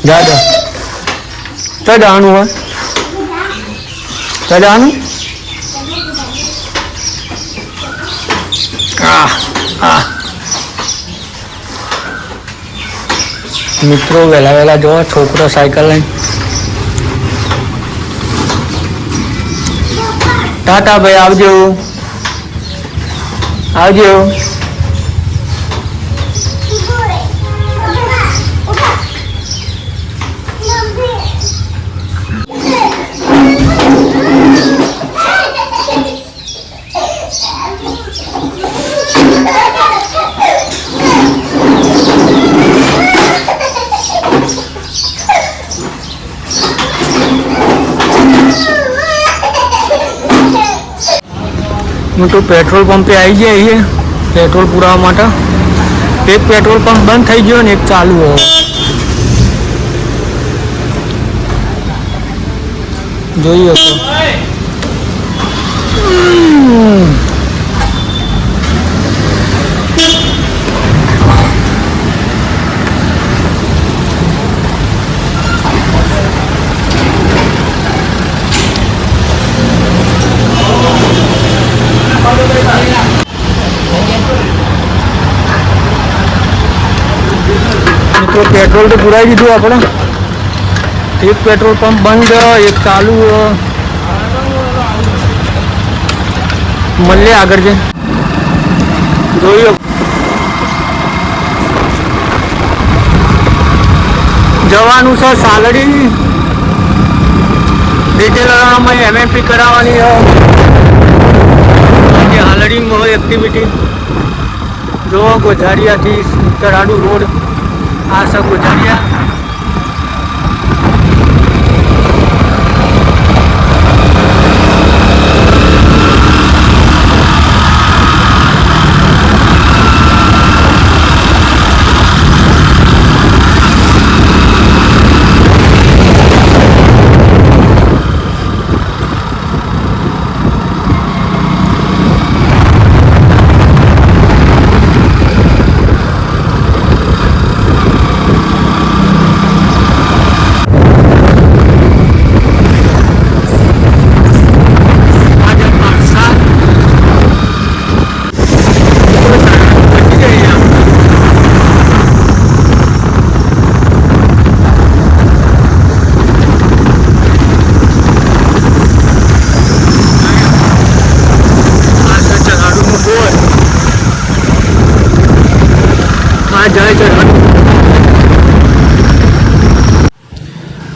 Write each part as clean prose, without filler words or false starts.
જા દો તો જવાનું હોય તો જવાનું મિત્રો વહેલા વહેલા જો છોકરો સાયકલ લઈને ટાટા ભાઈ આવજો આવજો तो पेट्रोल पंपे आई गए पेट्रोल पूरा माटे एक पेट्रोल पंप बंद थी गयो ने एक चालू हो જોઈએ તો तो पेट्रोल तो पुराई दीधु अपने एक पेट्रोल पंप बंद एक चालू मल्ले आगर जे जोईए जवानुं छे सालड़ी रिटेलर में एमएमपी करावानी हालड़ी में एक्टिविटी जो गोझारिया थी तराडू रोड आ सब गोझारिया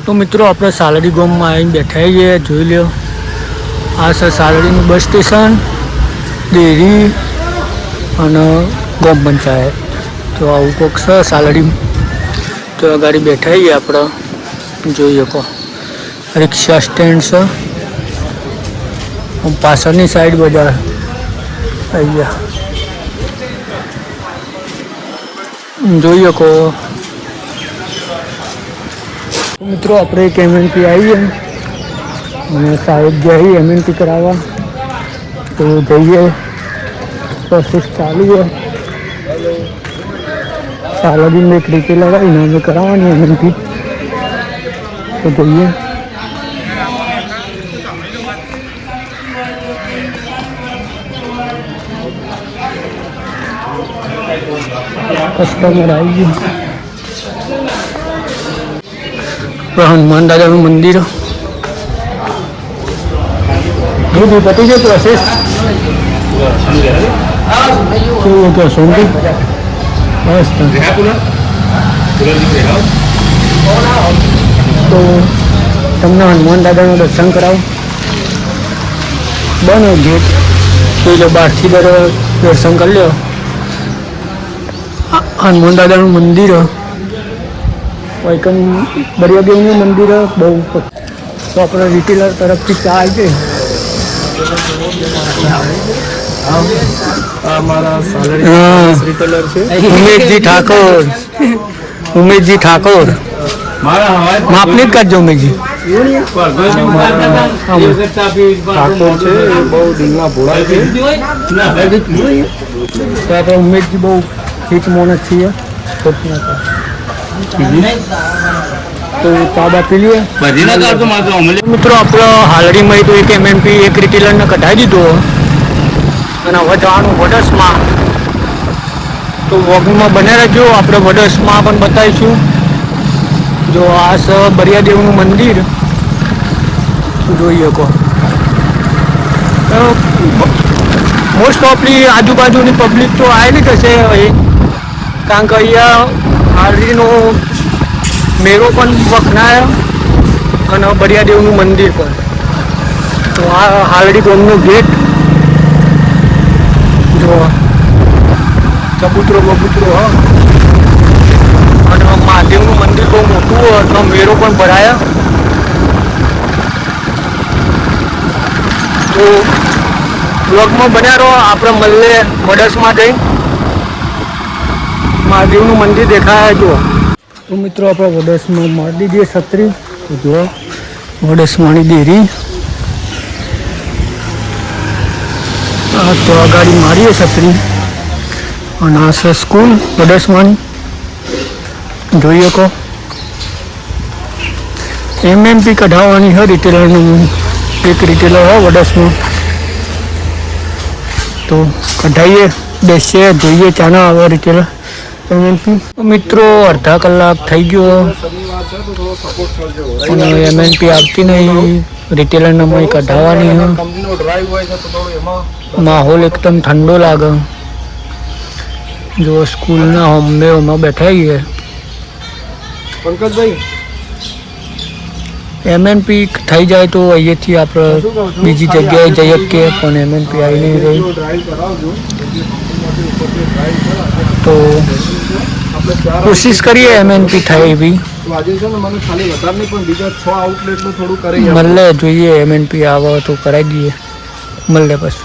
तो मित्रों अपने सालड़ी गाम में आई बैठा है जोई लो आ सर सालड़ी बस स्टेशन डेरी और गाम पंचायत तो आવું કોક છે સાલડી તો આ ગાડી બેઠા છે આપણે જોઈ શકો રિક્ષા સ્ટેન્ડ છે પાછળની સાઈડ બજાર અહીંયા જોઈ શકો मित्रों अपने एक एमएनपी आई है मैं साहेब गया एमएनपी करावा तो जाइए प्रोसेस चालू है सारा दिन में एक रीति लगाई ना में करावा नहीं एमएनपी तो जाइए कस्टमर आई हनुमान दादा मंदिर दीदी पति से प्रोसेस क्या सोमती बस तो तमने हनुमान दादा दर्शन कराओ बनो गेट तो जो बाहर थी दर्शन कर लो हनुमान दादा मंदिर वैकन बरियादेव मंदिर बहु तो अपना रिटेलर तरफ थी चा आई उमेश जी ठाकुर मापनी करजो उमेश जी ठाकुर છે બહુ દિલના ભોળા છે તો આપણે ઉમેશજી બહુ ઠીક માણસ છીએ તો ચા બા પી લઈએ. મિત્રો આપણો હાલડીમાં તો એક MNP એક રિટેલરને કઢાવી દીધો અને હવે જવાનું વડસમાં. તો વોકિંગમાં બને રહેજો, આપણે વડસમાં પણ બતાવીશું. જો આ છે બરિયાદેવનું મંદિર જોઈ શકો. મોસ્ટ ઓફલી આજુબાજુની પબ્લિક તો આવેલી જ હશે અહીં, કારણ કે અહીંયા હાલડીનો મેળો પણ વખણાય અને બરિયાદેવનું મંદિર પણ. તો આ હાલડી ગામનો ગેટ જો ચબૂતરો બબૂતરો હ અને મહાદેવનું મંદિર બહુ મોટું હોય તો મેળો પણ ભરાય. તો બ્લોગમાં બન્યા રહો, આપણે મળીએ વડસમાં જઈ. મહાદેવનું મંદિર દેખાય જો. તો મિત્રો આપણે વડસમાં મારી દીધી છત્રી. તો જો વડસમાની ડેરી તો આ ગાડી મારીએ છત્રી અને આ છે સ્કૂલ વડસમાની જોઈ શકો. MNP કઢાવવાની છે રિટેલરનું, એક રિટેલર હોય વડસમાં તો કઢાવીએ, બેસીએ, જોઈએ ચાના આવે રિટેલર MNP. મિત્રો અડધા કલાક થઈ ગયો અને MNP આવતી નહીં, રિટેલરના મય કઢાવવાની. માહોલ એકદમ ઠંડો લાગે. જો સ્કૂલના હોમમાં બેઠા છીએ. પંકજભાઈ MNP થઈ જાય તો અહીંયાથી આપણે બીજી જગ્યાએ જઈએ કે પણ MNP આવી નહીં રહી. તો કોશિશ કરીએ MNP થાય એવી. મળે જોઈએ MNP આવે તો કરાવી દઈએ, મળે પછી.